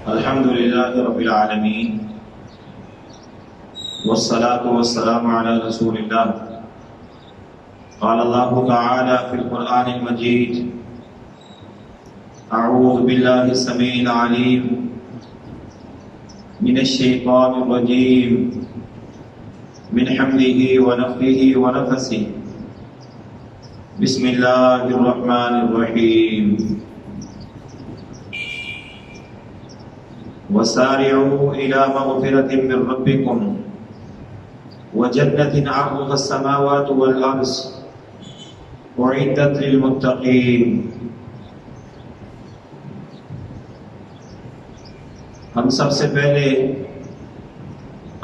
الحمد لله رب العالمين والصلاة والسلام على رسول الله. قال الله تعالى في القرآن المجيد: أعوذ بالله السميع العليم من الشيطان الرجيم من حمده ونفخه ونفثه. بسم الله الرحمن الرحيم. وسارعوا إلى مغفرة من ربكم وجنة عرضها السماوات والأرض أعدت للمتقين. ہم سب سے پہلے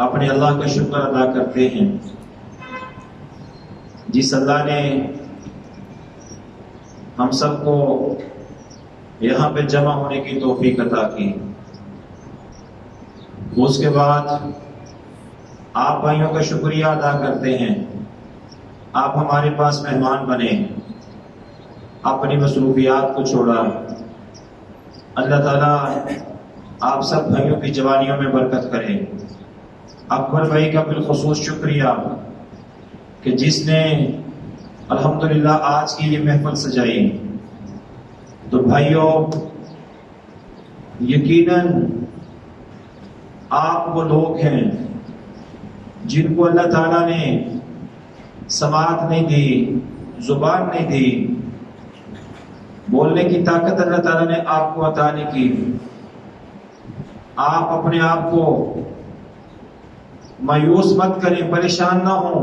اپنے اللہ کا شکر ادا کرتے ہیں جس اللہ نے ہم سب کو یہاں پہ جمع ہونے کی توفیق عطا کی. اس کے بعد آپ بھائیوں کا شکریہ ادا کرتے ہیں. آپ ہمارے پاس مہمان بنے، اپنی مصروفیات کو چھوڑا. اللہ تعالیٰ آپ سب بھائیوں کی جوانیوں میں برکت کرے. اکبر بھائی کا بالخصوص شکریہ کہ جس نے الحمدللہ آج کی یہ محفل سجائی. تو بھائیوں، یقیناً آپ وہ لوگ ہیں جن کو اللہ تعالیٰ نے سماعت نہیں دی، زبان نہیں دی، بولنے کی طاقت اللہ تعالیٰ نے آپ کو عطا نہیں کی. آپ اپنے آپ کو مایوس مت کریں، پریشان نہ ہوں.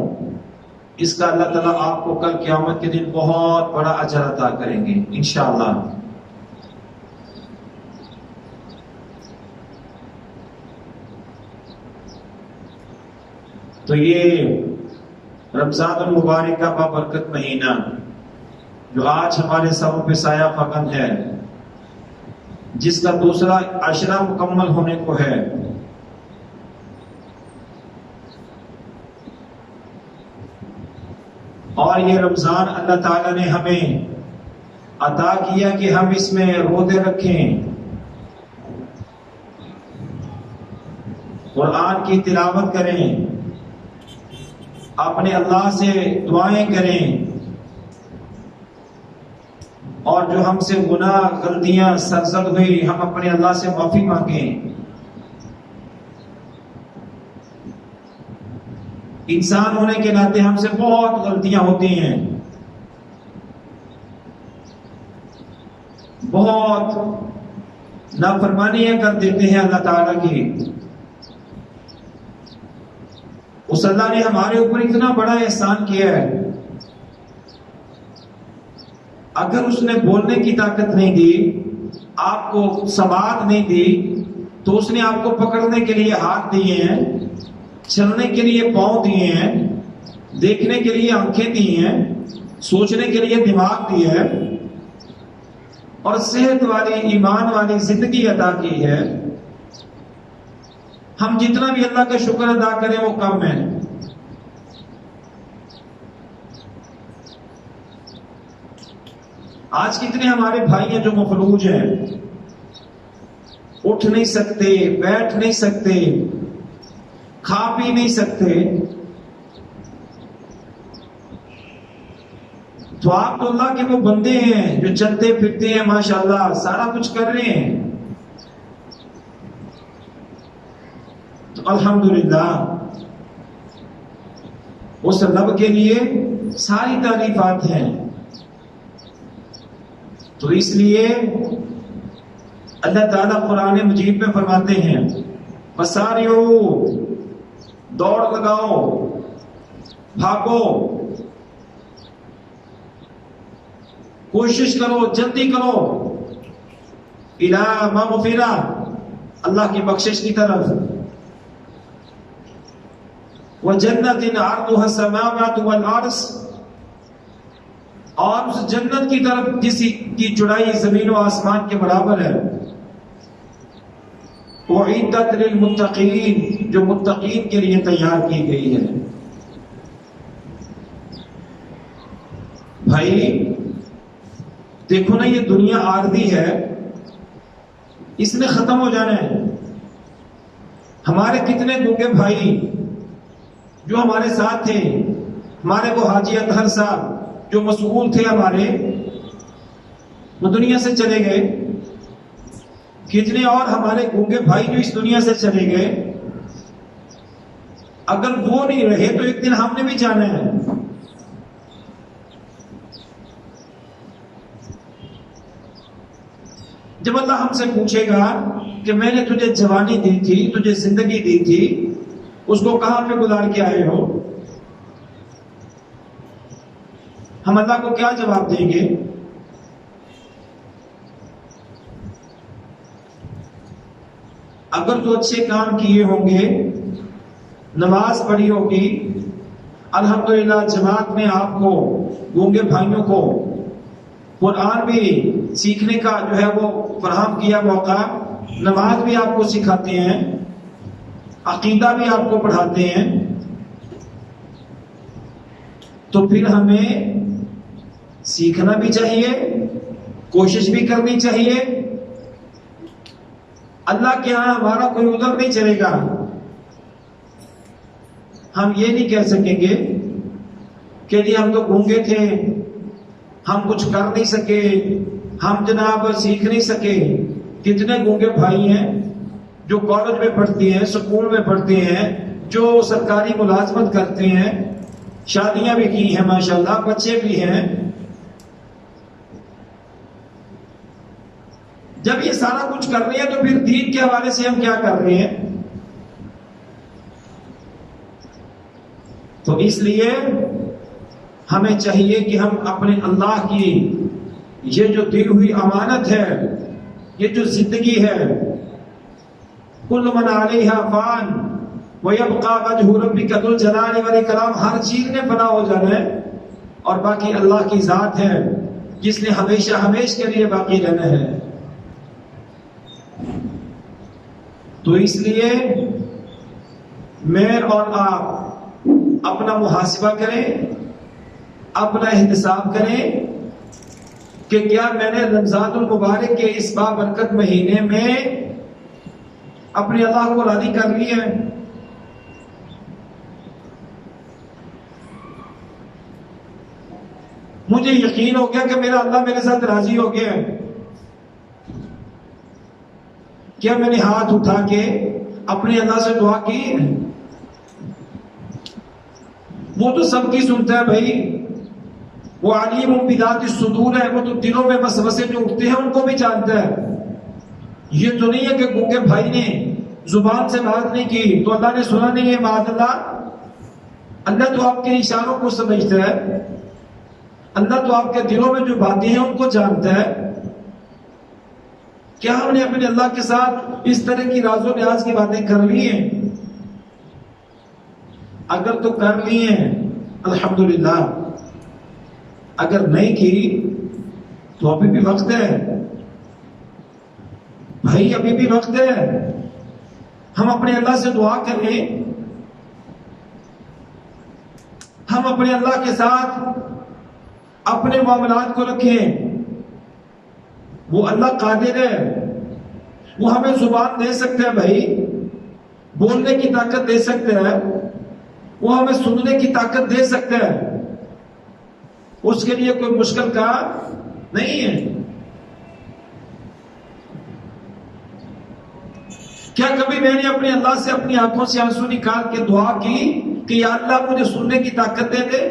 اس کا اللہ تعالیٰ آپ کو کل قیامت کے دن بہت بڑا اجر عطا کریں گے انشاءاللہ. تو یہ رمضان المبارک کا بابرکت مہینہ جو آج ہمارے سروں پہ سایہ فکن ہے، جس کا دوسرا عشرہ مکمل ہونے کو ہے، اور یہ رمضان اللہ تعالیٰ نے ہمیں عطا کیا کہ ہم اس میں روزے رکھیں، قرآن کی تلاوت کریں، اپنے اللہ سے دعائیں کریں، اور جو ہم سے گناہ غلطیاں سرزد ہوئی ہم اپنے اللہ سے معافی مانگیں. انسان ہونے کے ناطے ہم سے بہت غلطیاں ہوتی ہیں، بہت نافرمانیاں کر دیتے ہیں اللہ تعالیٰ کی. اس اللہ نے ہمارے اوپر اتنا بڑا احسان کیا ہے. اگر اس نے بولنے کی طاقت نہیں دی، آپ کو سماعت نہیں دی، تو اس نے آپ کو پکڑنے کے لیے ہاتھ دیے ہیں، چلنے کے لیے پاؤں دیے ہیں، دیکھنے کے لیے آنکھیں دی ہیں، سوچنے کے لیے دماغ دی ہے، اور صحت والی ایمان والی زندگی عطا کی ہے. ہم جتنا بھی اللہ کا شکر ادا کریں وہ کم ہے. آج کتنے ہمارے بھائی ہیں جو مفلوج ہیں، اٹھ نہیں سکتے، بیٹھ نہیں سکتے، کھا پی نہیں سکتے. تو آپ تو اللہ کے وہ بندے ہیں جو چلتے پھرتے ہیں، ماشاءاللہ سارا کچھ کر رہے ہیں. تو الحمدللہ اس رب کے لیے ساری تعریفات ہیں. تو اس لیے اللہ تعالیٰ قرآن مجید میں فرماتے ہیں: وسارعوا، دوڑ لگاؤ، بھاگو، کوشش کرو، جلدی کرو، الی مغفرہ، اللہ کی بخشش کی طرف، وجنت عرضها السماوات والارض، اور اس جنت کی طرف جس کی چوڑائی زمین و آسمان کے برابر ہے. اعدت للمتقین، جو متقین کے لیے تیار کی گئی ہے. بھائی دیکھو نا، یہ دنیا عارضی ہے، اس نے ختم ہو جانا ہے. ہمارے کتنے گونگے بھائی جو ہمارے ساتھ تھے، ہمارے وہ حاجی اطہر صاحب جو مسئول تھے ہمارے، وہ دنیا سے چلے گئے. کتنے اور ہمارے گونگے بھائی جو اس دنیا سے چلے گئے. اگر وہ نہیں رہے تو ایک دن ہم نے بھی جانا ہے. جب اللہ ہم سے پوچھے گا کہ میں نے تجھے جوانی دی تھی، تجھے زندگی دی تھی، اس کو کہاں پہ گزار کے آئے ہو، ہم اللہ کو کیا جواب دیں گے؟ اگر تو اچھے کام کیے ہوں گے، نماز پڑھی ہوگی، الحمدللہ جماعت میں آپ کو گونگے بھائیوں کو قرآن بھی سیکھنے کا جو ہے وہ فراہم کیا موقع، نماز بھی آپ کو سکھاتے ہیں، عقیدہ بھی آپ کو پڑھاتے ہیں، تو پھر ہمیں سیکھنا بھی چاہیے، کوشش بھی کرنی چاہیے. اللہ کے ہاں ہمارا کوئی عذر نہیں چلے گا. ہم یہ نہیں کہہ سکیں گے کہ جی ہم تو گونگے تھے، ہم کچھ کر نہیں سکے، ہم جناب سیکھ نہیں سکے. کتنے گونگے بھائی ہیں جو کالج میں پڑھتے ہیں، سکول میں پڑھتے ہیں، جو سرکاری ملازمت کرتے ہیں، شادیاں بھی کی ہیں ماشاءاللہ، بچے بھی ہیں. جب یہ سارا کچھ کر رہے ہیں تو پھر دین کے حوالے سے ہم کیا کر رہے ہیں؟ تو اس لیے ہمیں چاہیے کہ ہم اپنے اللہ کی یہ جو دی ہوئی امانت ہے، یہ جو زندگی ہے، کل من علیہا فان ویبقى وجہ ربک ذو الجلال والاکرام، ہر چیز نے فنا ہو جانا ہے اور باقی اللہ کی ذات ہے جس نے ہمیشہ ہمیشہ کے لیے باقی رہنا ہے. تو اس لیے میں اور آپ اپنا محاسبہ کریں، اپنا احتساب کریں کہ کیا میں نے رمضان المبارک کے اس بابرکت مہینے میں اپنے اللہ کو راضی کر لی ہے. مجھے یقین ہو گیا کہ میرا اللہ میرے ساتھ راضی ہو گیا ہے. کیا میں نے ہاتھ اٹھا کے اپنے اللہ سے دعا کی؟ وہ تو سب کی سنتا ہے بھائی، وہ علیم بذات الصدور ہے، وہ تو دلوں میں وسوسے جو اٹھتے ہیں ان کو بھی جانتا ہے. یہ تو نہیں ہے کہ گونگے بھائی نے زبان سے بات نہیں کی تو اللہ نے سنا نہیں ہے، معاذ اللہ. اللہ تو آپ کے اشاروں کو سمجھتا ہے، اللہ تو آپ کے دلوں میں جو باتیں ہیں ان کو جانتا ہے. کیا ہم نے اپنے اللہ کے ساتھ اس طرح کی راز و نیاز کی باتیں کر لی ہیں؟ اگر تو کر لی ہیں الحمدللہ، اگر نہیں کی تو ابھی بھی وقت ہے بھائی، ابھی بھی وقت ہے. ہم اپنے اللہ سے دعا کریں، ہم اپنے اللہ کے ساتھ اپنے معاملات کو رکھیں. وہ اللہ قادر ہے، وہ ہمیں زبان دے سکتا ہے بھائی، بولنے کی طاقت دے سکتا ہے، وہ ہمیں سننے کی طاقت دے سکتا ہے. اس کے لیے کوئی مشکل کام نہیں ہے. کیا کبھی میں نے اپنے اللہ سے اپنی آنکھوں سے آنسو نکال کے دعا کی کہ یا اللہ مجھے سننے کی طاقت دے دے،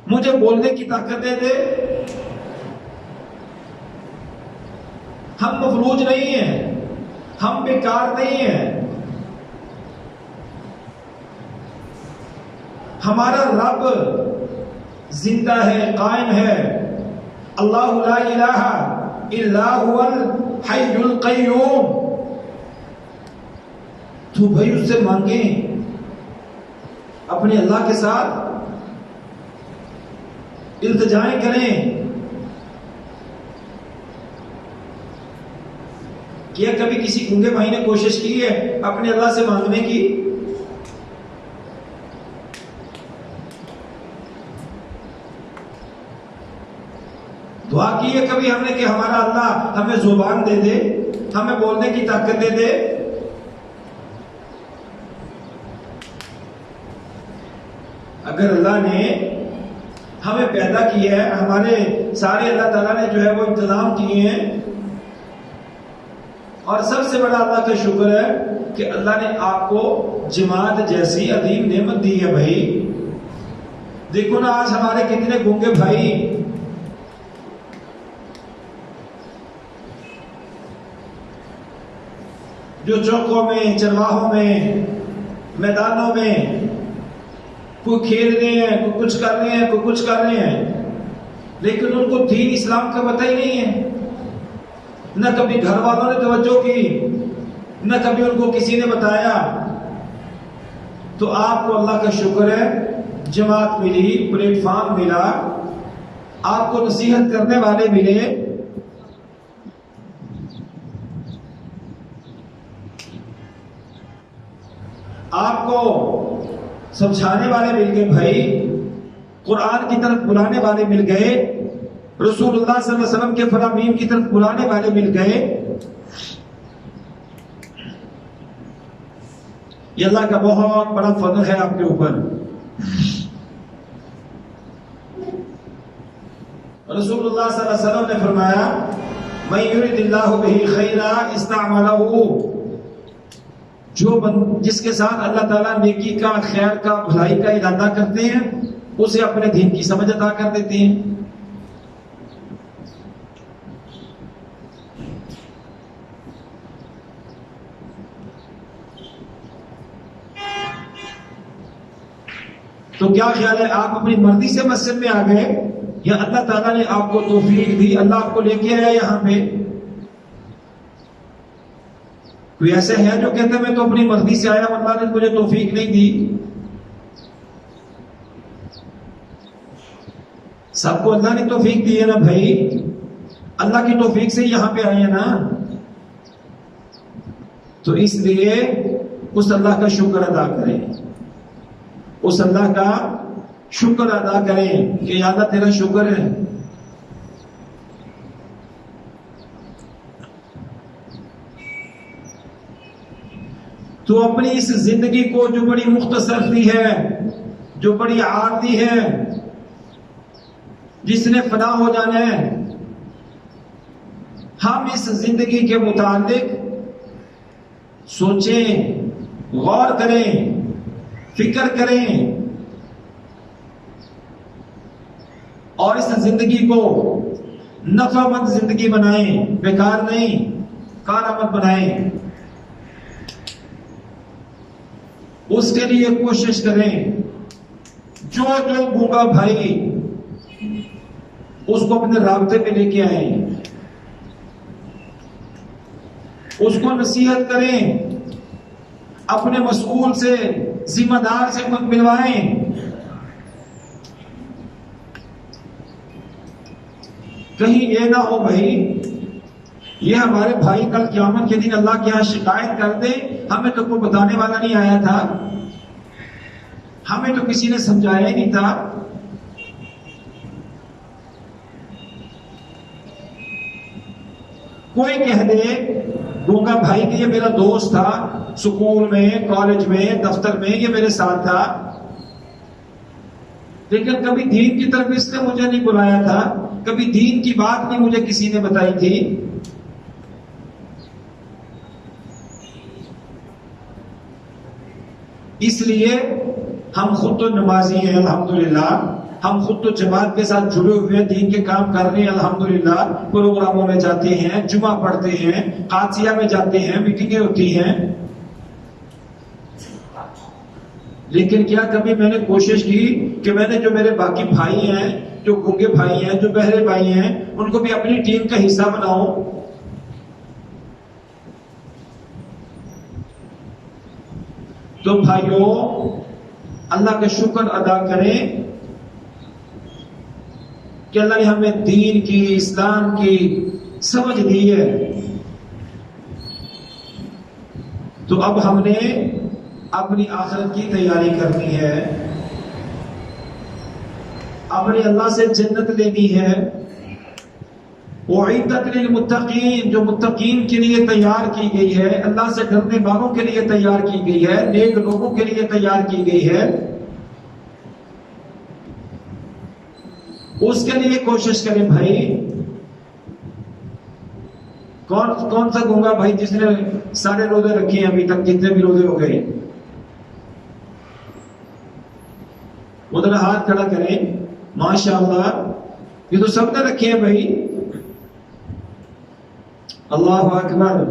مجھے بولنے کی طاقت دے دے؟ ہم مفلوج نہیں ہیں، ہم بیکار نہیں ہیں. ہمارا رب زندہ ہے، قائم ہے. اللہ لا الہ الا هو الحی القیوم. تو بھائی اس سے مانگیں، اپنے اللہ کے ساتھ التجائیں کریں. کیا کبھی کسی گونگے بھائی نے کوشش کی ہے اپنے اللہ سے مانگنے کی؟ تو دعا کی ہے کبھی ہم نے کہ ہمارا اللہ ہمیں زبان دے دے، ہمیں بولنے کی طاقت دے دے؟ اگر اللہ نے ہمیں پیدا کیا ہے، ہمارے سارے اللہ تعالیٰ نے جو ہے وہ انتظام کیے ہیں، اور سب سے بڑا اللہ کا شکر ہے کہ اللہ نے آپ کو جماعت جیسی عظیم نعمت دی ہے بھائی۔ دیکھو نا آج ہمارے کتنے گونگے بھائی جو چوکوں میں، چرواہوں میں، میدانوں میں کوئی کھیل رہے ہیں، کوئی کچھ کر رہے ہیں، کوئی کچھ کر رہے ہیں، لیکن ان کو دین اسلام کا پتہ ہی نہیں ہے، نہ کبھی گھر والوں نے توجہ کی، نہ کبھی ان کو کسی نے بتایا۔ تو آپ کو اللہ کا شکر ہے، جماعت ملی، پلیٹ فارم ملا، آپ کو نصیحت کرنے والے ملے، آپ کو سمجھانے والے مل گئے بھائی، قرآن کی طرف بلانے والے مل گئے، رسول اللہ صلی اللہ علیہ وسلم کے فرامین کی طرف بلانے والے مل گئے۔ یہ اللہ کا بہت بڑا فضل ہے آپ کے اوپر۔ رسول اللہ صلی اللہ علیہ وسلم نے فرمایا مَن يُرِدِ اللَّهُ بِهِ خَيْرًا اسْتَعْمَلَهُ، جس کے ساتھ اللہ تعالیٰ نیکی کا، خیر کا، بھلائی کا ارادہ کرتے ہیں، اسے اپنے دین کی سمجھ عطا کر دیتے ہیں۔ تو کیا خیال ہے، آپ اپنی مرضی سے مسجد میں آ گئے یا اللہ تعالیٰ نے آپ کو توفیق دی، اللہ آپ کو لے کے آیا یہاں پہ؟ کوئی ایسے ہے جو کہتے ہیں میں تو اپنی مرضی سے آیا، اللہ نے مجھے توفیق نہیں دی؟ سب کو اللہ نے توفیق دی ہے نا بھائی، اللہ کی توفیق سے یہاں پہ آئے ہیں نا۔ تو اس لیے اس اللہ کا شکر ادا کریں، اس اللہ کا شکر ادا کریں کہ یا اللہ تیرا شکر ہے۔ تو اپنی اس زندگی کو جو بڑی مختصر سی ہے، جو بڑی عارضی ہے، جس نے فنا ہو جانا ہے، ہم اس زندگی کے متعلق سوچیں، غور کریں، فکر کریں، اور اس زندگی کو نفع مند زندگی بنائیں، بیکار نہیں، کارآمد بنائیں۔ اس کے لیے کوشش کریں، جو گونگا بھائی اس کو اپنے رابطے پہ لے کے آئیں، اس کو نصیحت کریں، اپنے مسئول سے، ذمہ دار سے ملوائیں۔ کہیں یہ نہ ہو بھائی یہ ہمارے بھائی کل قیامت کے دن اللہ کے یہاں شکایت کر دے، ہمیں تو کوئی بتانے والا نہیں آیا تھا، ہمیں تو کسی نے سمجھایا ہی نہیں تھا۔ کوئی کہہ دے گونگا بھائی کہ یہ میرا دوست تھا، سکول میں، کالج میں، دفتر میں یہ میرے ساتھ تھا، لیکن کبھی دین کی طرف اس نے مجھے نہیں بلایا تھا، کبھی دین کی بات نہیں مجھے کسی نے بتائی تھی۔ اس لیے ہم خود تو نمازی ہیں الحمدللہ، ہم خود تو جماعت کے ساتھ جڑے ہوئے دین کے کام کر رہے ہیں الحمدللہ، پروگراموں میں جاتے ہیں، جمعہ پڑھتے ہیں، قادسیہ میں جاتے ہیں، میٹنگیں ہوتی ہیں، لیکن کیا کبھی میں نے کوشش کی کہ میں نے جو میرے باقی بھائی ہیں، جو گونگے بھائی ہیں، جو بہرے بھائی ہیں، ان کو بھی اپنی ٹیم کا حصہ بناؤں؟ تو بھائیوں اللہ کا شکر ادا کریں کہ اللہ نے ہمیں دین کی، اسلام کی سمجھ دی ہے۔ تو اب ہم نے اپنی آخرت کی تیاری کرنی ہے، اپنے اللہ سے جنت لینی ہے، اعدت للمتقین، جو متقین کے لیے تیار کی گئی ہے، اللہ سے ڈرنے والوں کے لیے تیار کی گئی ہے، نیک لوگوں کے لیے تیار کی گئی ہے، اس کے لیے کوشش کریں بھائی۔ کون سا گونگا بھائی جس نے سارے روزے رکھے ہیں ابھی تک، جتنے بھی روزے ہو گئے؟ ادھر ہاتھ کھڑا کریں۔ ماشاءاللہ، یہ تو سب نے رکھے ہیں بھائی۔ اللہ اکبر۔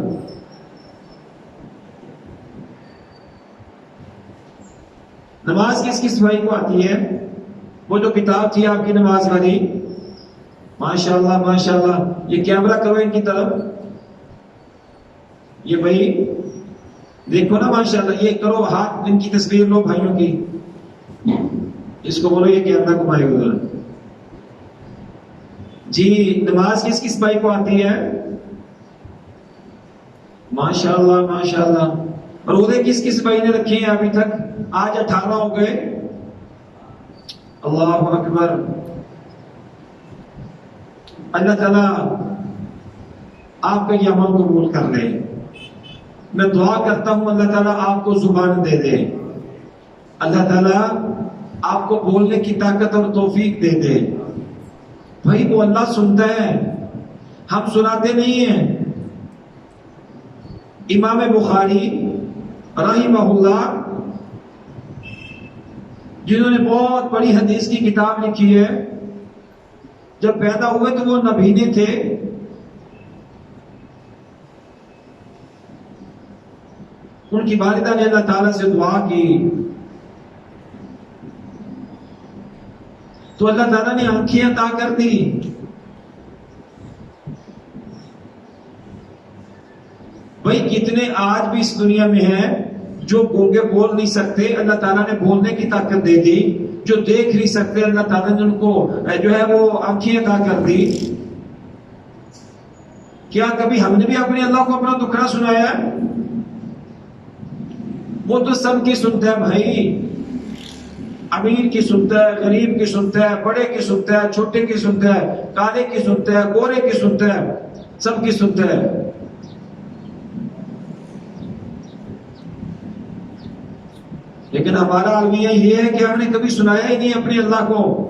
نماز کس کس بھائی کو آتی ہے؟ وہ جو کتاب تھی آپ کی نماز والی، ماشاءاللہ ماشاءاللہ۔ یہ کیمرہ کرو ان کی طرف، یہ بھائی دیکھو نا ماشاءاللہ، یہ کرو، ہاتھ ان کی تصویر لو بھائیوں کی، اس کو بولو یہ کیمرہ گھمائے ادھر۔ جی، نماز کس کس بھائی کو آتی ہے؟ ماشاءاللہ ماشاءاللہ۔ روزے کس کس بھائی نے رکھے ہیں ابھی تک؟ آج 18 ہو گئے۔ اللہ اکبر۔ اللہ تعالیٰ آپ کا یہ عمل قبول کر لے۔ میں دعا کرتا ہوں اللہ تعالیٰ آپ کو زبان دے دے، اللہ تعالیٰ آپ کو بولنے کی طاقت اور توفیق دے دے۔ بھائی وہ اللہ سنتا ہے، ہم سناتے نہیں ہیں۔ امام بخاری رحمہ اللہ، جنہوں نے بہت بڑی حدیث کی کتاب لکھی ہے، جب پیدا ہوئے تو وہ نبینے تھے۔ ان کی والدہ نے اللہ تعالیٰ سے دعا کی تو اللہ تعالیٰ نے آنکھیں عطا کر دی۔ بھائی کتنے آج بھی اس دنیا میں ہیں جو گونگے بول نہیں سکتے، اللہ تعالیٰ نے بولنے کی طاقت دے دی۔ جو دیکھ نہیں سکتے، اللہ تعالیٰ نے ان کو جو ہے وہ آنکھیں عطا کر دی۔ کیا کبھی ہم نے بھی اپنے اللہ کو اپنا دکھڑا سنایا ہے؟ وہ تو سب کی سنتا ہے بھائی، امیر کی سنتا ہے، غریب کی سنتا ہے، بڑے کی سنتا ہے، چھوٹے کی سنتا ہے، کالے کی سنتا ہے، گورے کی سنتا ہے، سب کی سنتا ہے۔ لیکن ہمارا المیہ یہ ہے کہ ہم نے کبھی سنایا ہی نہیں اپنے اللہ کو۔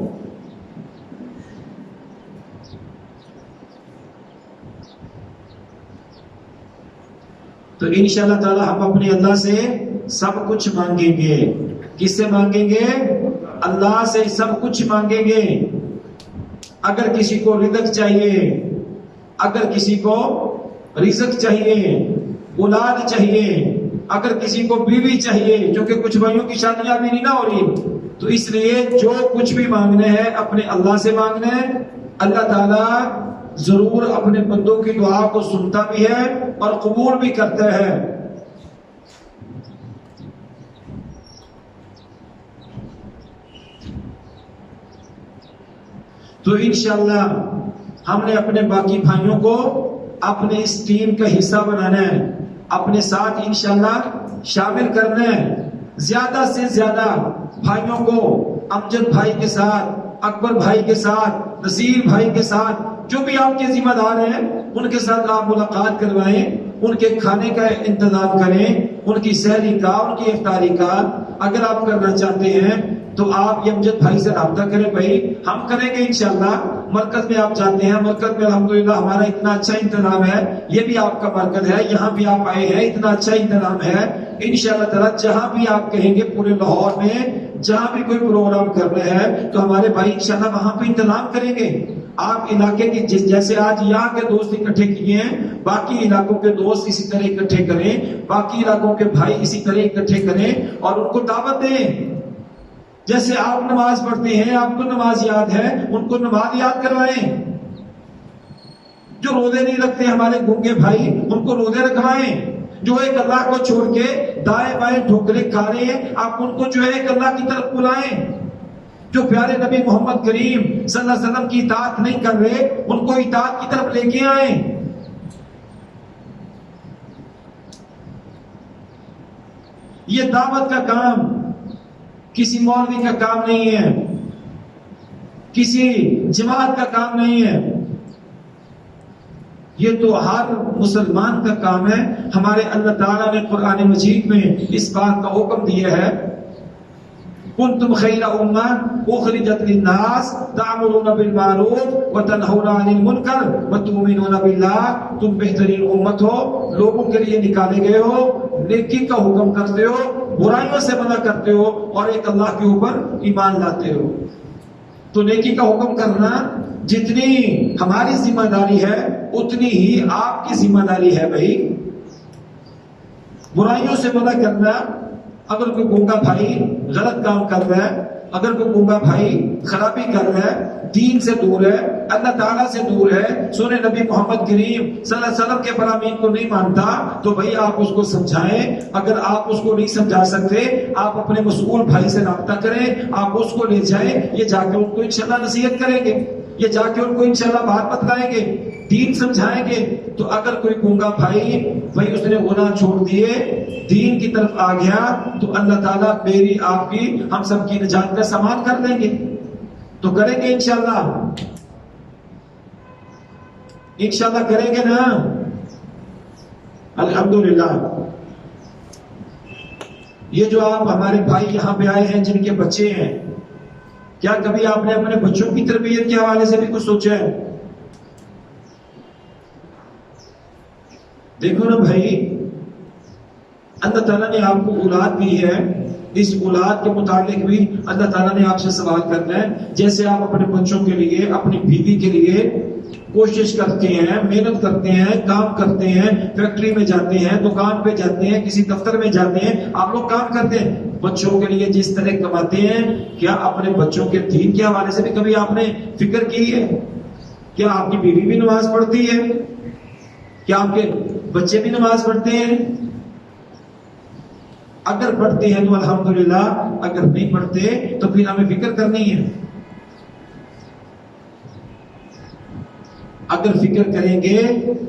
تو انشاءاللہ تعالی ہم اپنے اللہ سے سب کچھ مانگیں گے۔ کس سے مانگیں گے؟ اللہ سے سب کچھ مانگیں گے۔ اگر کسی کو رزق چاہیے، اگر کسی کو رزق چاہیے، اولاد چاہیے، اگر کسی کو بیوی چاہیے، جو کہ کچھ بھائیوں کی شادیاں بھی نہیں نہ ہو رہی، تو اس لیے جو کچھ بھی مانگنے ہے اپنے اللہ سے مانگنے ہے۔ اللہ تعالیٰ ضرور اپنے بندوں کی دعا کو سنتا بھی ہے اور قبول بھی کرتا ہے۔ تو انشاءاللہ ہم نے اپنے باقی بھائیوں کو اپنے اس ٹیم کا حصہ بنانا ہے، اپنے ساتھ انشاءاللہ شامل کرنا ہے۔ زیادہ سے زیادہ بھائیوں کو امجد بھائی کے ساتھ، اکبر بھائی کے ساتھ، نصیر بھائی کے ساتھ، جو بھی آپ کے ذمہ دار ہیں ان کے ساتھ آپ ملاقات کروائیں، ان کے کھانے کا انتظام کریں، ان کی سحری کا، ان کی افطاری کا۔ اگر آپ کرنا چاہتے ہیں تو آپ امجد بھائی سے رابطہ کریں، بھائی ہم کریں گے انشاءاللہ۔ مرکز میں آپ جاتے ہیں، مرکز میں الحمدللہ ہمارا اتنا اچھا انتظام ہے، یہ بھی آپ کا مرکز ہے، یہاں بھی آپ آئے ہیں، اتنا اچھا انتظام ہے۔ انشاءاللہ تعالی جہاں بھی آپ کہیں گے پورے لاہور میں جہاں بھی کوئی پروگرام کرنا ہے تو ہمارے بھائی انشاءاللہ وہاں پہ انتظام کریں گے۔ آپ علاقے کی جیسے آج یہاں کے دوست اکٹھے کیے ہیں، باقی علاقوں کے دوست اسی طرح اکٹھے کریں، باقی علاقوں کے بھائی اسی طرح اکٹھے کریں اور ان کو دعوت دیں۔ جیسے آپ نماز پڑھتے ہیں، آپ کو نماز یاد ہے، ان کو نماز یاد کروائیں۔ جو روزے نہیں رکھتے ہمارے گونگے بھائی، ان کو روزے رکھوائیں۔ جو ایک اللہ کو چھوڑ کے دائیں بائیں ٹھوکریں کھا رہے ہیں، آپ ان کو جو ہے ایک اللہ کی طرف بلائیں۔ جو پیارے نبی محمد کریم صلی اللہ علیہ وسلم کی اطاعت نہیں کر رہے، ان کو اطاعت کی طرف لے کے آئیں۔ یہ دعوت کا کام کسی مولوی کا کام نہیں ہے، کسی جماعت کا کام نہیں ہے۔ یہ تو ہر مسلمان کا کام ہے. ہمارے اللہ تعالیٰ نے قرآن مجید میں اس بات کا حکم دیا ہے کنتم خیر امہ اخرجت للناس تعمرون بالمعروف وتنہون عن المنکر وتؤمنون باللہ. تم بہترین امت ہو، لوگوں کے لیے نکالے گئے ہو، نیکی کا حکم کرتے ہو، برائیوں سے منع کرتے ہو، اور ایک اللہ کے اوپر ایمان لاتے ہو. تو نیکی کا حکم کرنا جتنی ہماری ذمہ داری ہے اتنی ہی آپ کی ذمہ داری ہے بھائی. برائیوں سے منع کرنا، اگر کوئی گونگا بھائی غلط کام کر رہا ہے، اگر کوئی گونگا بھائی خرابی کر رہا ہے، دین سے دور ہے، اللہ تعالیٰ سے دور ہے، سنے نبی محمد کریم صلی اللہ علیہ وسلم کے فرامین کو نہیں مانتا، تو بھائی آپ اس کو سمجھائیں. اگر آپ اس کو نہیں سمجھا سکتے، آپ اپنے مسئول بھائی سے رابطہ کریں، آپ اس کو لے جائیں، یہ جا کے ان کو انشاءاللہ نصیحت کریں گے، یہ جا کے ان کو انشاءاللہ بات بتلائیں گے، دین سمجھائیں گے. تو اگر کوئی گونگا بھائی اس نے گناہ چھوڑ دیے، دین کی طرف آ گیا، تو اللہ تعالیٰ میری آپ کی ہم سب کی نجات کا سامان کر دیں گے. تو کریں گے انشاءاللہ، انشاءاللہ کریں گے نا. الحمدللہ. یہ جو آپ ہمارے بھائی یہاں پہ آئے ہیں جن کے بچے ہیں، کیا کبھی آپ نے اپنے بچوں کی تربیت کے حوالے سے بھی کچھ سوچا ہے؟ دیکھو نا بھائی، اللہ تعالیٰ نے آپ کو اولاد دی ہے، اس اولاد کے متعلق بھی اللہ تعالیٰ نے آپ سے سوال کرنا ہے. جیسے آپ اپنے بچوں کے لیے، اپنی بیوی کے لیے کوشش کرتے ہیں، محنت کرتے ہیں، کام کرتے ہیں، فیکٹری میں جاتے ہیں، دکان پہ جاتے ہیں، کسی دفتر میں جاتے ہیں، آپ لوگ کام کرتے ہیں بچوں کے لیے جس طرح کماتے ہیں. کیا اپنے بچوں کے دین کے حوالے سے بھی کبھی آپ نے فکر کی ہے؟ کیا آپ کی بیوی بھی نماز پڑھتی ہے؟ کیا آپ کے بچے بھی نماز پڑھتے ہیں؟ اگر پڑھتے ہیں تو الحمدللہ، اگر نہیں پڑھتے تو پھر ہمیں فکر کرنی ہے. اگر فکر کریں گے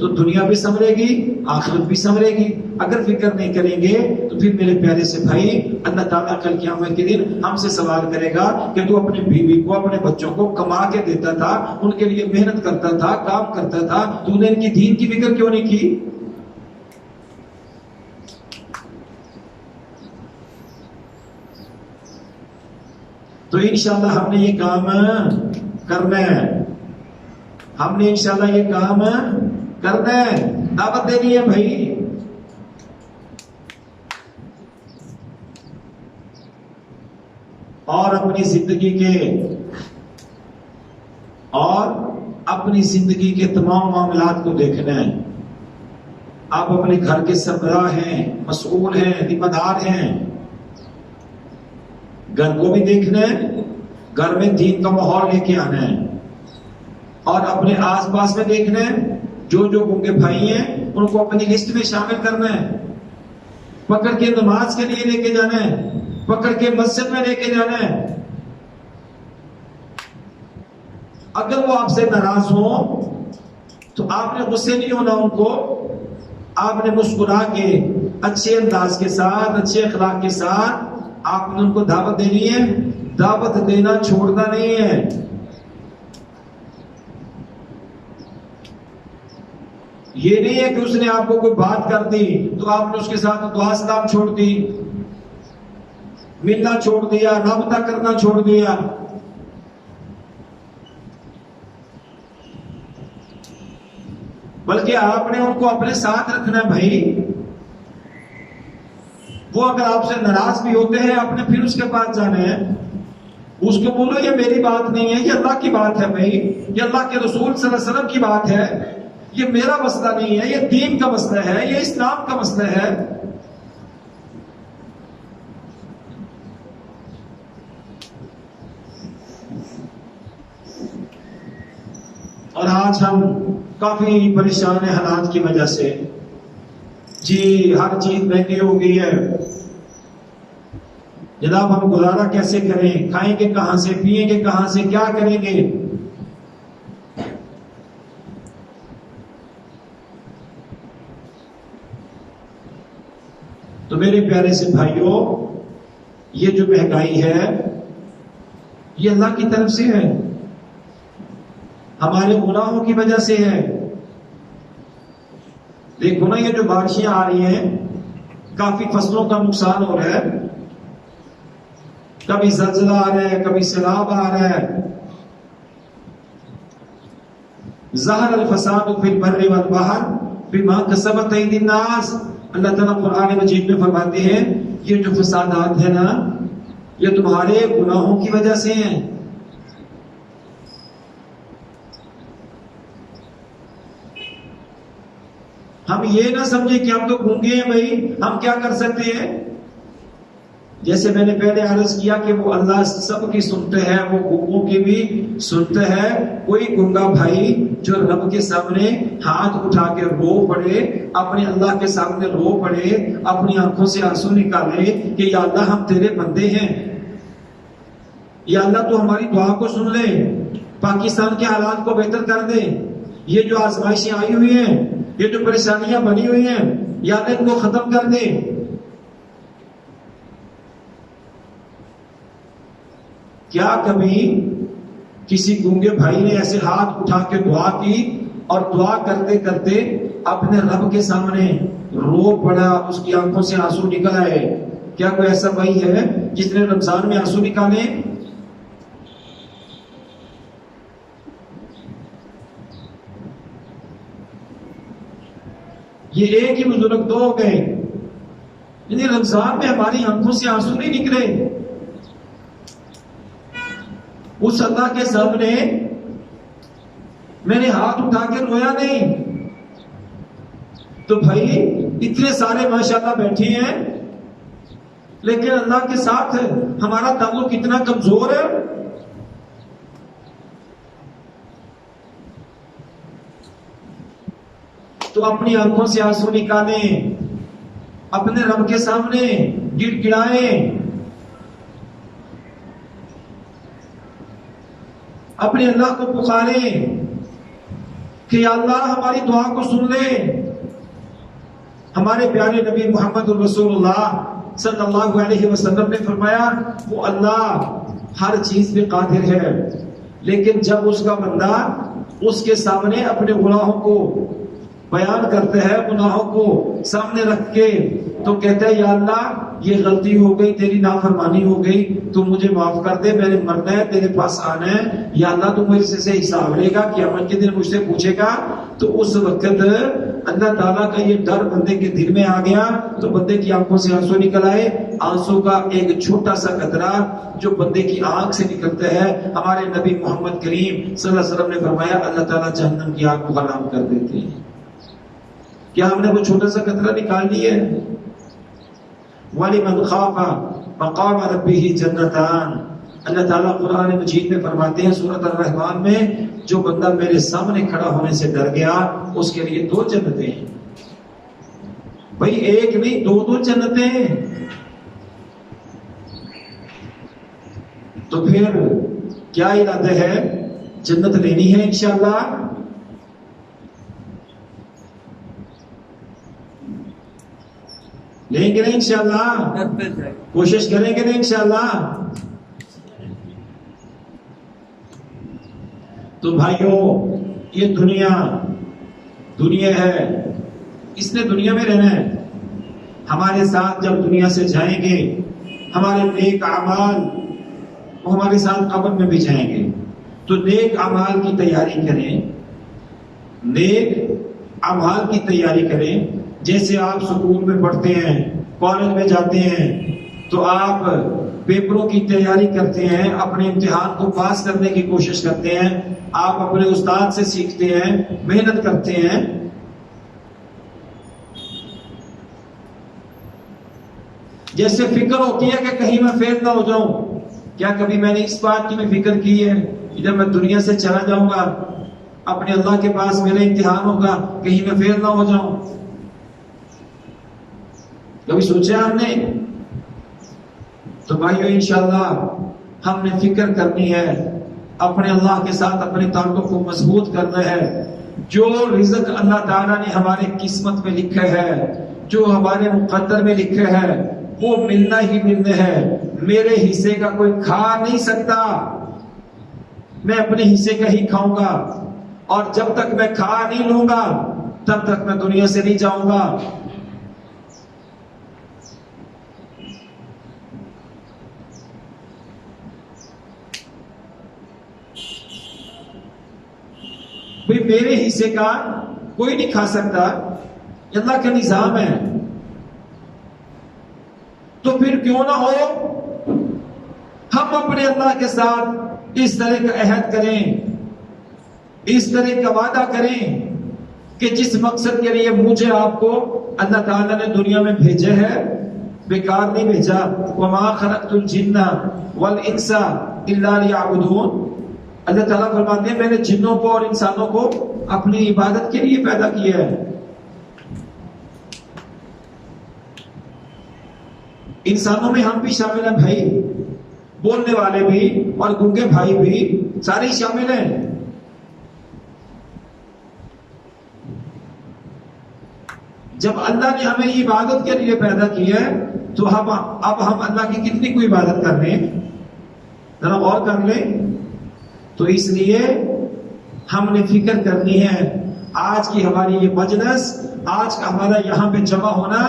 تو دنیا بھی سنورے گی، آخرت بھی سنورے گی. اگر فکر نہیں کریں گے تو پھر میرے پیارے سے بھائی، اللہ تعالیٰ کل قیامت کے دن ہم سے سوال کرے گا کہ تو اپنی بیوی کو، اپنے بچوں کو کما کے دیتا تھا، ان کے لیے محنت کرتا تھا، کام کرتا تھا، تو نے ان کی دین کی فکر کیوں نہیں کی؟ تو انشاءاللہ ہم نے یہ کام کرنا ہے، ہم نے انشاءاللہ یہ کام کرنا ہے، دعوت دینی ہے بھائی. اور اپنی زندگی کے تمام معاملات کو دیکھنا ہے. آپ اپنے گھر کے سربراہ ہیں، مسئول ہیں، ذمہ دار ہیں. گھر کو بھی دیکھنا ہے، گھر میں دین کا ماحول لے کے آنا ہے، اور اپنے آس پاس میں دیکھنا ہے. جو گونگے بھائی ہیں ان کو اپنی لسٹ میں شامل کرنا ہے، پکڑ کے نماز کے لیے لے کے جانا ہے، پکڑ کے مسجد میں لے کے جانا ہے. اگر وہ آپ سے ناراض ہوں تو آپ نے غصے نہیں ہونا ان کو، آپ نے مسکرا کے، اچھے انداز کے ساتھ، اچھے اخلاق کے ساتھ آپ نے ان کو دعوت دینی ہے. دعوت دینا چھوڑنا نہیں ہے. یہ نہیں ہے کہ اس نے آپ کو کوئی بات کر دی تو آپ نے اس کے ساتھ دعا سلام چھوڑ دی، ملنا چھوڑ دیا، رابطہ کرنا چھوڑ دیا. بلکہ آپ نے ان کو اپنے ساتھ رکھنا ہے بھائی. وہ اگر آپ سے ناراض بھی ہوتے ہیں، آپ نے پھر اس کے پاس جانا ہے، اس کو بولو یہ میری بات نہیں ہے، یہ اللہ کی بات ہے بھائی، یہ اللہ کے رسول صلی اللہ علیہ وسلم کی بات ہے، یہ میرا مسئلہ نہیں ہے، یہ دین کا مسئلہ ہے، یہ اسلام کا مسئلہ ہے. اور آج ہم کافی پریشان ہیں حالات کی وجہ سے. جی ہر چیز مہنگی ہو گئی ہے جناب، ہم گزارا کیسے کریں؟ کھائیں گے کہاں سے، پیئیں گے کہاں سے، کیا کریں گے؟ تو میرے پیارے سے بھائیوں، یہ جو مہنگائی ہے یہ اللہ کی طرف سے ہے، ہمارے گناہوں کی وجہ سے ہے. دیکھو نا یہ جو بارشیں آ رہی ہیں کافی فصلوں کا نقصان ہو رہا ہے، کبھی زلزلہ آ رہا ہے، کبھی سیلاب آ رہا ہے. ظہر الفساد فی البر والبحر بما کسبت ایدی الناس. اللہ تعالیٰ قرآن مجید میں فرماتے ہیں یہ جو فسادات ہیں نا یہ تمہارے گناہوں کی وجہ سے ہیں. ہم یہ نہ سمجھے کہ ہم تو گونگے ہیں بھائی، ہم کیا کر سکتے ہیں. جیسے میں نے پہلے عرض کیا کہ وہ اللہ سب کی سنتے ہیں، وہ گنگوں کی بھی سنتے ہیں. کوئی گنگا بھائی جو رب کے سامنے ہاتھ اٹھا کے رو پڑے، اپنے اللہ کے سامنے رو پڑے، اپنی آنکھوں سے آنسو نکالے کہ یا اللہ ہم تیرے بندے ہیں، یا اللہ تو ہماری دعا کو سن لے، پاکستان کے حالات کو بہتر کر دے، یہ جو آزمائشیں آئی ہوئی ہیں، یہ جو پریشانیاں بنی ہوئی ہیں، یا اللہ ان کو ختم کر دے. کیا کبھی کسی گونگے بھائی نے ایسے ہاتھ اٹھا کے دعا کی اور دعا کرتے کرتے اپنے رب کے سامنے رو پڑا، اس کی آنکھوں سے آنسو نکل آئے؟ کیا کوئی ایسا بھائی ہے جس نے رمضان میں آنسو نکالے؟ یہ ایک ہی بزرگ دو ہو گئے، یعنی رمضان میں ہماری آنکھوں سے آنسو نہیں نکلے. اس اللہ کے سامنے میں نے ہاتھ اٹھا کے رویا نہیں. تو بھائی اتنے سارے ماشاءاللہ بیٹھے ہیں لیکن اللہ کے ساتھ ہمارا تعلق اتنا کمزور ہے. تو اپنی آنکھوں سے آنسو نکالیں، اپنے رب کے سامنے گڑ گڑائیں، اپنے اللہ کو پکاریں کہ یا اللہ ہماری دعا کو سن لے. ہمارے پیارے نبی محمد الرسول اللہ صلی اللہ علیہ وسلم نے فرمایا وہ اللہ ہر چیز پہ قادر ہے، لیکن جب اس کا بندہ اس کے سامنے اپنے گناہوں کو بیان کرتے ہیں، گناہوں کو سامنے رکھ کے، تو کہتے ہیں یا اللہ یہ غلطی ہو گئی، تیری نافرمانی ہو گئی، تو مجھے معاف کر دے، میں نے مرنا ہے، تیرے پاس آنا ہے، یا اللہ تو مجھ سے حساب لے گا، قیامت کے دن مجھ سے پوچھے گا. تو اس وقت اللہ تعالیٰ کا یہ ڈر بندے کے دل میں آ گیا تو بندے کی آنکھوں سے آنسو نکل آئے. آنسو کا ایک چھوٹا سا قطرہ جو بندے کی آنکھ سے نکلتا ہے، ہمارے نبی محمد کریم صلی اللہ علیہ وسلم نے فرمایا اللہ تعالیٰ جہنم کی آگ کو حرام کر دیتے ہیں. کیا ہم نے وہ چھوٹا سا قطرہ نکال لیا ہے؟ وَلِمَنْ خَافَ مَقَامَ رَبِّهِ جَنَّتَانِ. اللہ تعالیٰ قرآن مجید میں فرماتے ہیں سورۃ الرحمن میں جو بندہ میرے سامنے کھڑا ہونے سے ڈر گیا اس کے لیے 2 جنتیں ہیں. بھائی ایک نہیں 2 جنتیں ہیں. تو پھر کیا ارادہ ہے؟ جنت لینی ہے انشاءاللہ. لیں گے نہیں انشاءاللہ؟ کوشش کریں گے نہیں انشاءاللہ؟ تو بھائیو یہ دنیا ہے، اس نے دنیا میں رہنا ہے. ہمارے ساتھ جب دنیا سے جائیں گے ہمارے نیک اعمال وہ ہمارے ساتھ قبر میں بھی جائیں گے. تو نیک اعمال کی تیاری کریں، نیک اعمال کی تیاری کریں. جیسے آپ سکول میں پڑھتے ہیں، کالج میں جاتے ہیں تو آپ پیپروں کی تیاری کرتے ہیں، اپنے امتحان کو پاس کرنے کی کوشش کرتے ہیں، آپ اپنے استاد سے سیکھتے ہیں، محنت کرتے ہیں. جیسے فکر ہوتی ہے کہ کہیں میں فیل نہ ہو جاؤں. کیا کبھی میں نے اس بات کی میں فکر کی ہے کہ جب میں دنیا سے چلا جاؤں گا اپنے اللہ کے پاس میرا امتحان ہوگا کہیں میں فیل نہ ہو جاؤں؟ کبھی سوچا ہم نے؟ تو بھائیو انشاءاللہ ہم نے فکر کرنی ہے، اپنے اللہ کے ساتھ اپنے تعلق کو مضبوط کرنا ہے. جو رزق اللہ تعالیٰ نے ہمارے قسمت میں لکھا ہے، جو ہمارے مقدر میں لکھا ہے وہ ملنا ہی ملنا ہے. میرے حصے کا کوئی کھا نہیں سکتا، میں اپنے حصے کا ہی کھاؤں گا. اور جب تک میں کھا نہیں لوں گا تب تک میں دنیا سے نہیں جاؤں گا. بھئی میرے حصے کا کوئی نہیں کھا سکتا، اللہ کا نظام ہے. تو پھر کیوں نہ ہو ہم اپنے اللہ کے ساتھ اس طرح کا عہد کریں، اس طرح کا وعدہ کریں کہ جس مقصد کے لیے مجھے آپ کو اللہ تعالیٰ نے دنیا میں بھیجے ہے بیکار نہیں بھیجا. وَمَا خَلَقْتُ الْجِنَّ وَالْإِنسَ إِلَّا لِيَعْبُدُونَ. اللہ تعالیٰ فرماتے ہیں میں نے جنوں کو اور انسانوں کو اپنی عبادت کے لیے پیدا کیا ہے. انسانوں میں ہم بھی شامل ہیں بھائی، بولنے والے بھی اور گونگے بھائی بھی سارے شامل ہیں. جب اللہ نے ہمیں عبادت کے لیے پیدا کیا ہے تو اب ہم اللہ کی کتنی کوئی عبادت کر رہے ہیں، ذرا غور کر لیں. تو اس لیے ہم نے فکر کرنی ہے آج کی ہماری یہ مجلس، آج کا ہمارا یہاں پہ جمع ہونا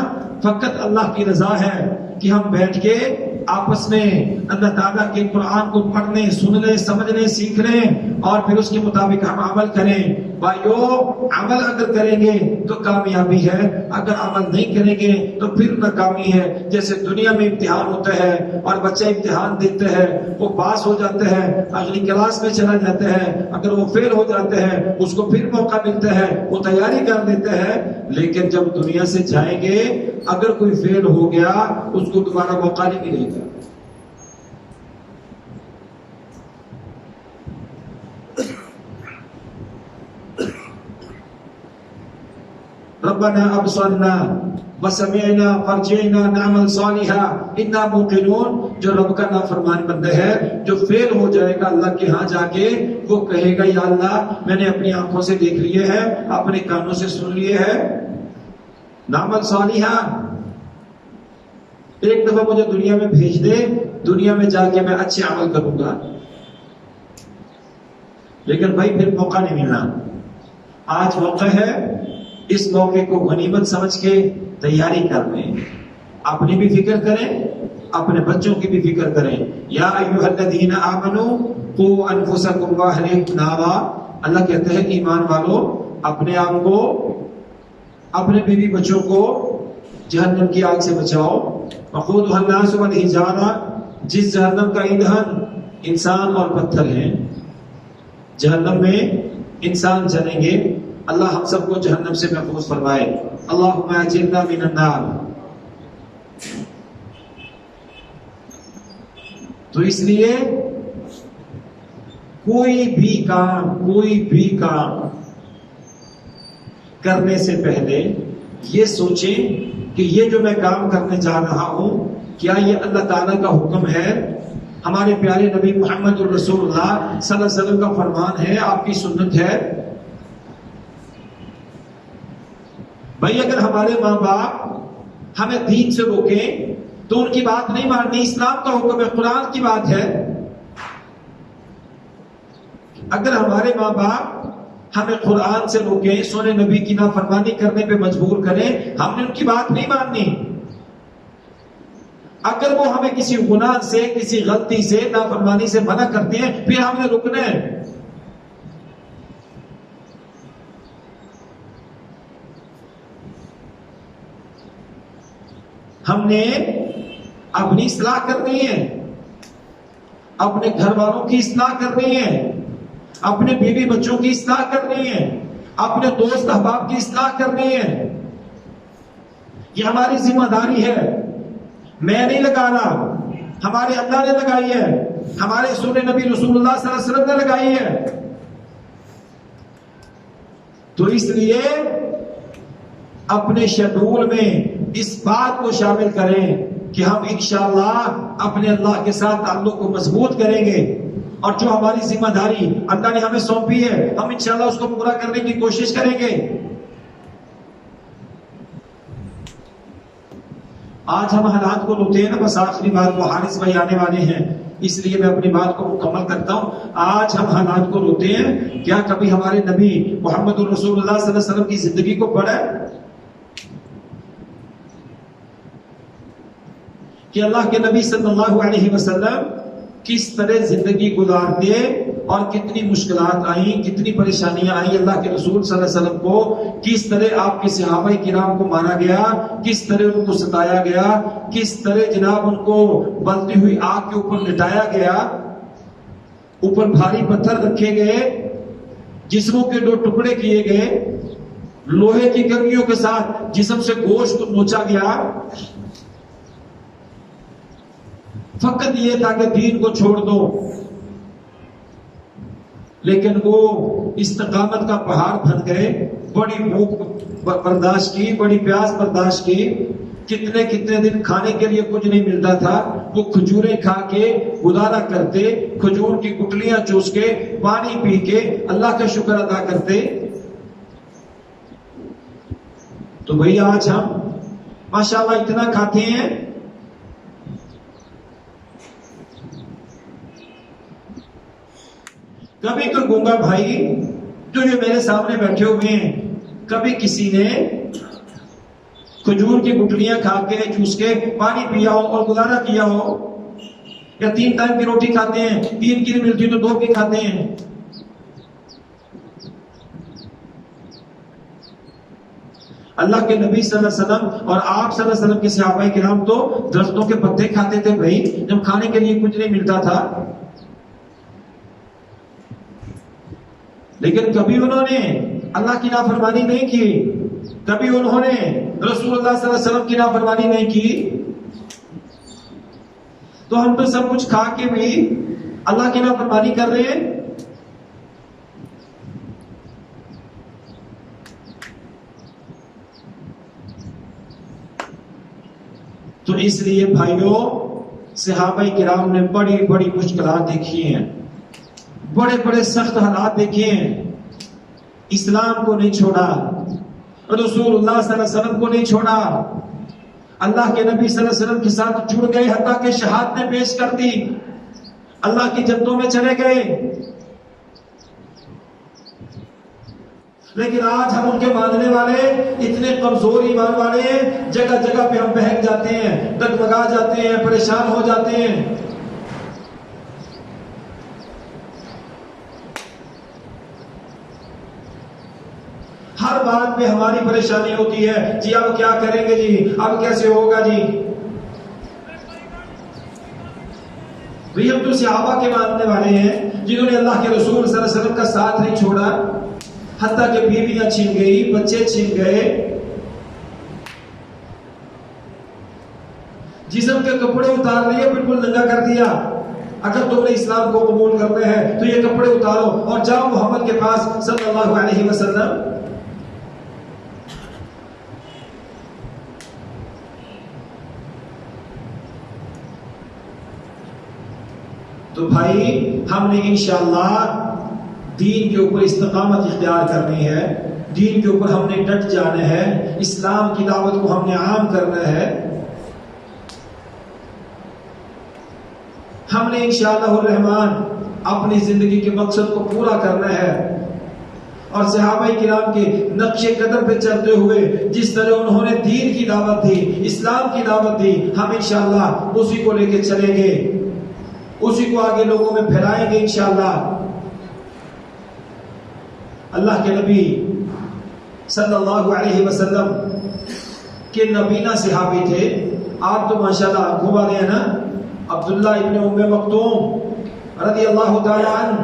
فقط اللہ کی رضا ہے کہ ہم بیٹھ کے آپس میں اللہ تعالیٰ کے قرآن کو پڑھنے، سننے، سمجھنے، سیکھنے اور پھر اس کے مطابق ہم عمل کریں. بھائیو عمل اگر کریں گے تو کامیابی ہے، اگر عمل نہیں کریں گے تو پھر ناکامی ہے. جیسے دنیا میں امتحان ہوتا ہے اور بچہ امتحان دیتے ہیں، وہ پاس ہو جاتے ہیں، اگلی کلاس میں چلا جاتا ہے. اگر وہ فیل ہو جاتے ہیں اس کو پھر موقع ملتا ہے، وہ تیاری کر دیتے ہیں. لیکن جب دنیا سے جائیں گے اگر کوئی فیل ہو گیا اس کو دوبارہ موقع نہیں ملے گا. ربنا ابصرنا وسمعنا فرجعنا نعمل صالحا انا موقنون. جو رب کا نافرمان بندہ ہے جو فیل ہو جائے گا اللہ کے ہاں جا کے، وہ کہے گا یا اللہ میں نے اپنی آنکھوں سے دیکھ لیے ہے، اپنے کانوں سے سن لیے ہے، نعمل صالحا، ایک دفعہ مجھے دنیا میں بھیج دے، دنیا میں جا کے میں اچھے عمل کروں گا. لیکن بھائی پھر موقع نہیں ملنا. آج موقع ہے، اس موقع کو غنیمت سمجھ کے تیاری کر لیں. اپنی بھی فکر کریں، اپنے بچوں کی بھی فکر کریں. یا ایھا الذین آمنوا قوا انفسکم واہلیکم نارا. اللہ کہتے ہیں ایمان والو اپنے آپ کو، اپنے بیوی بچوں کو جہنم کی آگ سے بچاؤ. وقودھا الناس والحجارہ، جس جہنم کا ایندھن انسان اور پتھر ہیں. جہنم میں انسان جلیں گے. اللہ ہم سب کو جہنم سے محفوظ فرمائے. اللہم اجرنا من النار. تو اس لیے کوئی بھی کام کرنے سے پہلے یہ سوچیں کہ یہ جو میں کام کرنے جا رہا ہوں کیا یہ اللہ تعالیٰ کا حکم ہے، ہمارے پیارے نبی محمد الرسول اللہ صلی اللہ علیہ وسلم کا فرمان ہے، آپ کی سنت ہے. بھائی اگر ہمارے ماں باپ ہمیں دین سے روکیں تو ان کی بات نہیں ماننی. اسلام کا حکم ہے، قرآن کی بات ہے. اگر ہمارے ماں باپ ہمیں قرآن سے روکیں، سونے نبی کی نافرمانی کرنے پہ مجبور کریں، ہم نے ان کی بات نہیں ماننی. اگر وہ ہمیں کسی گناہ سے، کسی غلطی سے، نافرمانی سے منع کرتے ہیں پھر ہم نے رکنا ہے. ہم نے اپنی اصلاح کرنی ہے، اپنے گھر والوں کی اصلاح کرنی ہے، اپنے بیوی بچوں کی اصلاح کرنی ہے، اپنے دوست احباب کی اصلاح کرنی ہے. یہ ہماری ذمہ داری ہے. میں نہیں لگا رہا، ہمارے اللہ نے لگائی ہے، ہمارے سونے نبی رسول اللہ صلی اللہ علیہ وسلم نے لگائی ہے. تو اس لیے اپنے شیڈول میں اس بات کو شامل کریں کہ ہم انشاءاللہ اپنے اللہ کے ساتھ تعلق کو مضبوط کریں گے، اور جو ہماری ذمہ داری اللہ نے ہمیں سونپی ہے ہم انشاءاللہ اس کو پورا کرنے کی کوشش کریں گے. آج ہم حالات کو روتے ہیں نا. بس آخری بات وہ حارث بھائی آنے والے ہیں. اس لیے میں اپنی بات کو مکمل کرتا ہوں. آج ہم حالات کو روتے ہیں. کیا کبھی ہمارے نبی محمد الرسول اللہ صلی اللہ علیہ وسلم کی زندگی کو پڑھا ہے کہ اللہ کے نبی صلی اللہ علیہ وسلم کس طرح زندگی گزارتے اور کتنی مشکلات آئیں, کتنی پریشانیاں آئیں. اللہ کے رسول صلی اللہ علیہ وسلم کو کس طرح آپ کے صحابہ کرام کو مارا گیا, کس طرح ان کو ستایا گیا, کس طرح جناب ان کو بلتی ہوئی آگ کے اوپر لٹایا گیا, اوپر بھاری پتھر رکھے گئے, جسموں کے 2 ٹکڑے کیے گئے, لوہے کی کنگھیوں کے ساتھ جسم سے گوشت نوچا گیا, فقط یہ تھا کہ دین کو چھوڑ دو. لیکن وہ استقامت کا پہاڑ بن گئے. بڑی بھوک برداشت کی, بڑی پیاس برداشت کی, کتنے دن کھانے کے لیے کچھ نہیں ملتا تھا. وہ کھجوریں کھا کے گزارا کرتے, کھجور کی گٹلیاں چوس کے, پانی پی کے اللہ کا شکر ادا کرتے. تو بھئی آج ہم ماشاءاللہ اتنا کھاتے ہیں. کبھی تو گونگا بھائی جو یہ میرے سامنے بیٹھے ہوئے ہیں, کبھی کسی نے کھجور کی گٹلیاں کھا کے چوس کے پانی پیا ہو اور گزارا کیا ہو؟ یا 3 ٹائم کی روٹی کھاتے ہیں, 3 کی نہیں ملتی تو 2 کی کھاتے ہیں. اللہ کے نبی صلی اللہ علیہ وسلم اور آپ صلی اللہ علیہ وسلم کے صحابہ کرام تو درختوں کے پتے کھاتے تھے بھائی, جب کھانے کے لیے کچھ نہیں ملتا تھا. لیکن کبھی انہوں نے اللہ کی نافرمانی نہیں کی, کبھی انہوں نے رسول اللہ صلی اللہ علیہ وسلم کی نافرمانی نہیں کی. تو ہم تو سب کچھ کھا کے بھی اللہ کی نافرمانی کر رہے ہیں. تو اس لیے بھائیوں, صحابہ کرام نے بڑی بڑی مشکلات دیکھی ہیں, بڑے بڑے سخت حالات دیکھے ہیں. اسلام کو نہیں چھوڑا, رسول اللہ صلی اللہ علیہ وسلم کو نہیں چھوڑا, اللہ کے نبی صلی اللہ علیہ وسلم کے ساتھ جڑ گئے, حتیٰ کہ شہادتیں پیش کر دی, اللہ کی جدوں میں چلے گئے. لیکن آج ہم ان کے ماننے والے اتنے کمزور ایمان والے ہیں, جگہ جگہ پہ ہم بہک جاتے ہیں, ڈگمگا جاتے ہیں, پریشان ہو جاتے ہیں. ہر بات پہ ہماری پریشانی ہوتی ہے, جی اب کیا کریں گے, جی اب کیسے ہوگا, جی بھئی ہم تو صحابہ کے ماننے والے ہیں جنہوں نے اللہ کے رسول صلی اللہ علیہ وسلم کا ساتھ نہیں چھوڑا, حتیٰ کہ بیویاں چھن گئی, بچے چھن گئے, جسم کے کپڑے اتار لیے, بالکل ننگا کر دیا. اگر تم نے اسلام کو قبول کرنا ہے تو یہ کپڑے اتارو اور جاؤ محمد کے پاس صلی اللہ علیہ وسلم. تو بھائی ہم نے انشاءاللہ دین کے اوپر استقامت اختیار کرنی ہے, دین کے اوپر ہم نے ڈٹ جانا ہے, اسلام کی دعوت کو ہم نے عام کرنا ہے. ہم نے انشاءاللہ الرحمن اپنی زندگی کے مقصد کو پورا کرنا ہے, اور صحابہ کرام کے نقش قدم پہ چلتے ہوئے جس طرح انہوں نے دین کی دعوت دی, اسلام کی دعوت دی, ہم انشاءاللہ اسی کو لے کے چلیں گے, اسی کو آگے لوگوں میں پھیلائیں گے انشاءاللہ. اللہ کے نبی صلی اللہ علیہ وسلم کے نبینا صحابی تھے. آپ تو ماشاءاللہ آنکھوں والے ہیں نا, عبداللہ ابن ام مکتوم رضی اللہ تعالی عنہ.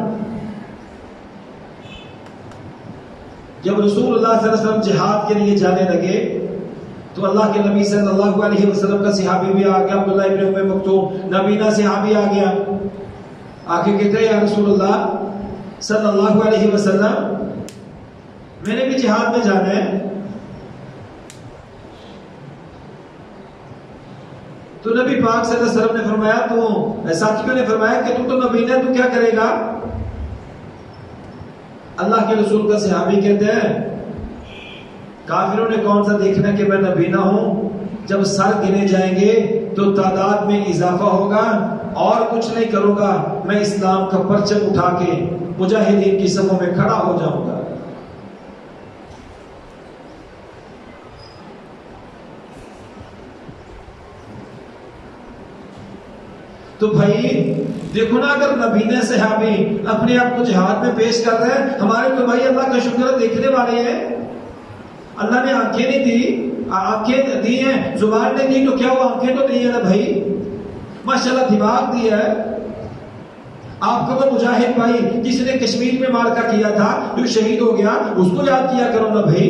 جب رسول اللہ صلی اللہ علیہ وسلم جہاد کے لیے جانے لگے تو اللہ کے نبی صلی اللہ علیہ وسلم کا صحابی بھی آ گیا, عبداللہ ابن ام مکتوم نبینا صحابی آ گیا. آگے کہتے ہیں یا رسول اللہ صلی اللہ علیہ وسلم میں نے بھی جہاد میں جانا ہے. تو نبی پاک صلی اللہ علیہ وسلم نے فرمایا, تو ساتھیوں نے فرمایا کہ تو نبینا تو کیا کرے گا؟ اللہ کے رسول کا صحابی کہتے ہیں کافروں نے کون سا دیکھنا کہ میں نبینا ہوں, جب سر گنے جائیں گے تو تعداد میں اضافہ ہوگا، اور کچھ نہیں کروں گا، میں اسلام کا پرچم اٹھا کے مجاہدین کی صفوں میں کھڑا ہو جاؤں گا۔ تو بھائی دیکھو نا، اگر نبینا صحابی اپنے آپ کو جہاد میں پیش کر رہے ہیں، ہمارے تو بھائی اللہ کا شکر ہے دیکھنے والے ہیں، اللہ نے آنکھیں نہیں دی، آنکھیں دی ہیں، زبان نے دی تو کیا وہ آنکھیں تو دی ہے نا بھائی، ماشاءاللہ دماغ دیا ہے۔ آپ کا وہ مجاہد بھائی جس نے کشمیر میں مارکا کیا تھا، جو شہید ہو گیا، اس کو یاد کیا کرو نا بھائی،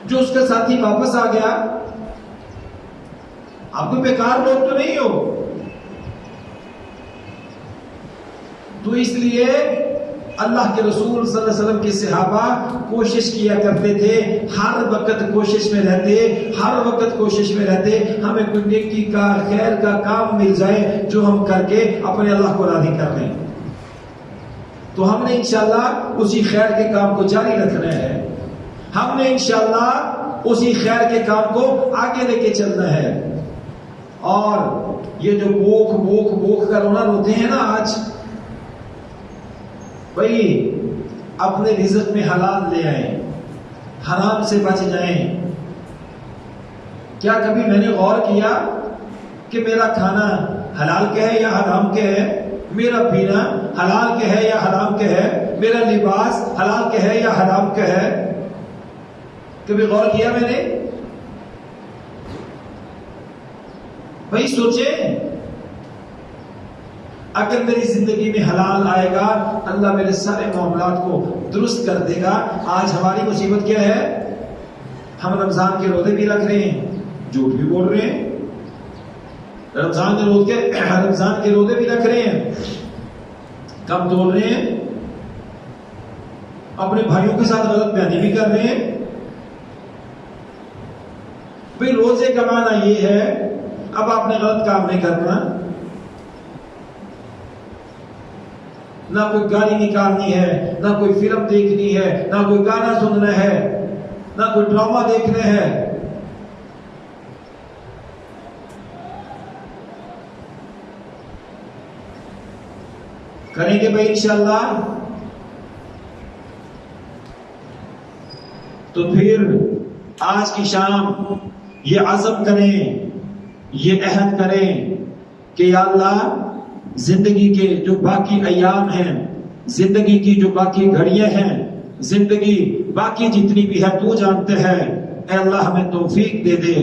جو اس کا ساتھی واپس آ گیا۔ آپ کو بیکار لوگ تو نہیں ہو۔ تو اس لیے اللہ کے رسول صلی اللہ علیہ وسلم کے صحابہ کوشش کیا کرتے تھے، ہر وقت کوشش میں رہتے، ہر وقت کوشش میں رہتے، ہمیں کوئی نیکی کا، خیر کا کام مل جائے جو ہم کر کے اپنے اللہ کو راضی کر لیں۔ تو ہم نے انشاءاللہ اسی خیر کے کام کو جاری رکھنا ہے، ہم نے انشاءاللہ اسی خیر کے کام کو آگے لے کے چلنا ہے۔ اور یہ جو بوکھ بوکھ بوکھ کر رونا روتے ہیں نا آج، بھائی اپنے رزق میں حلال لے آئیں، حرام سے بچ جائیں۔ کیا کبھی میں نے غور کیا کہ میرا کھانا حلال کے ہے یا حرام کے ہے؟ میرا پینا حلال کے ہے یا حرام کے ہے؟ میرا لباس حلال کے ہے یا حرام کے ہے؟ کبھی غور کیا میں نے؟ بھائی سوچیں، اگر میری زندگی میں حلال آئے گا، اللہ میرے سارے معاملات کو درست کر دے گا۔ آج ہماری مصیبت کیا ہے؟ ہم رمضان کے روزے بھی رکھ رہے ہیں، جھوٹ بھی بول رہے ہیں، رمضان کے روزے بھی رکھ رہے ہیں، کم توڑ رہے ہیں، اپنے بھائیوں کے ساتھ غلط بیانی بھی کر رہے ہیں۔ بھائی روزے کا معنی یہ ہے اب آپ نے غلط کام نہیں کرنا، نہ کوئی گالی نکالنی ہے، نہ کوئی فلم دیکھنی ہے، نہ کوئی گانا سننا ہے، نہ کوئی ڈرامہ دیکھنا ہے۔ کریں گے بھائی انشاءاللہ؟ تو پھر آج کی شام یہ عزم کریں، یہ عہد کریں کہ یا اللہ زندگی کے جو باقی ایام ہیں، زندگی کی جو باقی گھڑیاں ہیں، زندگی باقی جتنی بھی ہے تو جانتے ہیں، اے اللہ ہمیں توفیق دے دے،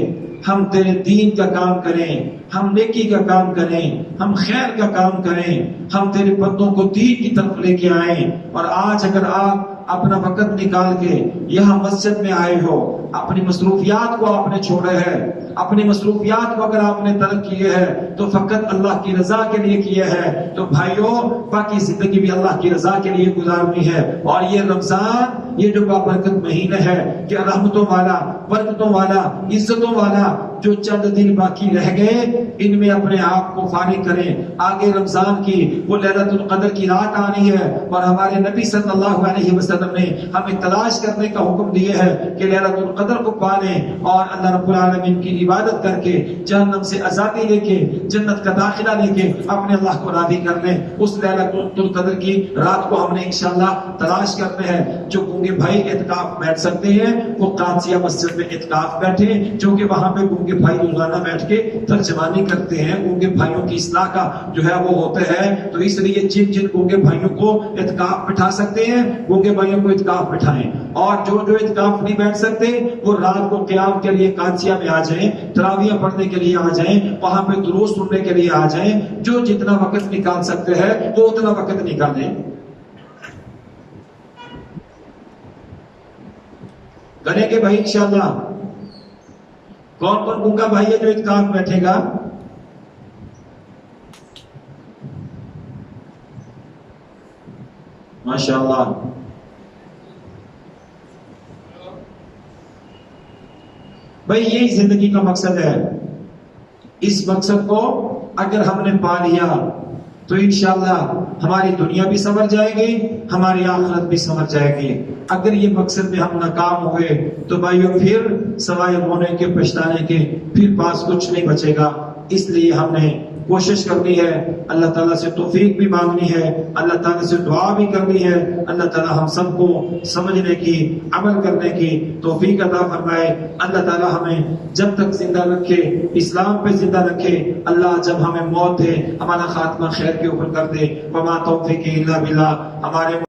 ہم تیرے دین کا کام کریں، ہم نیکی کا کام کریں، ہم خیر کا کام کریں، ہم تیرے بندوں کو دین کی طرف لے کے آئیں۔ اور آج اگر آپ اپنا وقت نکال کے یہاں مسجد میں آئے ہو، اپنی مصروفیات کو آپ نے چھوڑے ہے، اپنی مصروفیات کو اگر آپ نے ترک کیے ہے تو فقط اللہ کی رضا کے لیے کیے ہے، تو بھائیوں باقی زندگی بھی اللہ کی رضا کے لیے گزارنی ہے۔ اور یہ رمضان، یہ جو بابرکت مہینہ ہے، کہ رحمتوں والا، برکتوں والا، عزتوں والا جو چند دن باقی رہ گئے، ان میں اپنے آپ کو فارغ کریں۔ آگے رمضان کی وہ لیلۃ القدر کی رات آنی ہے، اور ہمارے نبی صلی اللہ علیہ وسلم نے ہمیں تلاش کرنے کا حکم دیا ہے کہ لیلۃ القدر کو پالیں اور اللہ رب العالمین کی عبادت کر کے جہنم سے آزادی لے کے جنت کا داخلہ لے کے اپنے اللہ کو راضی کر لیں۔ اس لیلۃ القدر کی رات کو ہم نے انشاءاللہ تلاش کرنا ہے۔ جو گونگے بھائی اعتکاف بیٹھ سکتے ہیں وہ قادسیہ مسجد میں اعتکاف بیٹھے، جو کہ وہاں پہ گونگے بھائی روزانہ بیٹھ کے ترجمانی کرتے ہیں، گونگے بھائیوں کی اصلاح کا جو ہے وہ ہوتا ہے۔ تو اس لیے جن جن گونگے بھائیوں کو اعتکاف بٹھا سکتے ہیں گونگے بھائیوں کو اعتکاف بٹھائیں، اور جو جو اعتکاف نہیں بیٹھ سکتے وہ رات کو قیام کے لیے قادسیہ میں آ جائیں، تراویح پڑھنے کے لیے آ جائیں، وہاں پہ دروس سننے کے لیے آ جائیں۔ جو جتنا وقت نکال سکتے ہیں وہ اتنا وقت نکالیں۔ کریں گے بھائی انشاءاللہ؟ کون کون گونگا بھائی ہے جو اعتکاف بیٹھے گا؟ ماشاءاللہ۔ بھائی یہی زندگی کا مقصد ہے۔ اس مقصد کو اگر ہم نے پا لیا تو انشاءاللہ ہماری دنیا بھی سنور جائے گی، ہماری آخرت بھی سنور جائے گی۔ اگر یہ مقصد میں ہم ناکام ہوئے تو بھائیو پھر سوائے رونے کے، پچھتانے کے، پھر پاس کچھ نہیں بچے گا۔ اس لیے ہم نے کوشش کرنی ہے، اللہ تعالیٰ سے توفیق بھی مانگنی ہے، اللہ تعالیٰ سے دعا بھی کرنی ہے، اللہ تعالیٰ ہم سب کو سمجھنے کی، عمل کرنے کی توفیق عطا فرمائے۔ اللہ تعالیٰ ہمیں جب تک زندہ رکھے، اسلام پہ زندہ رکھے، اللہ جب ہمیں موت دے ہمارا خاتمہ خیر کے اوپر کر دے۔ وما توفیقی الا باللہ، ہمارے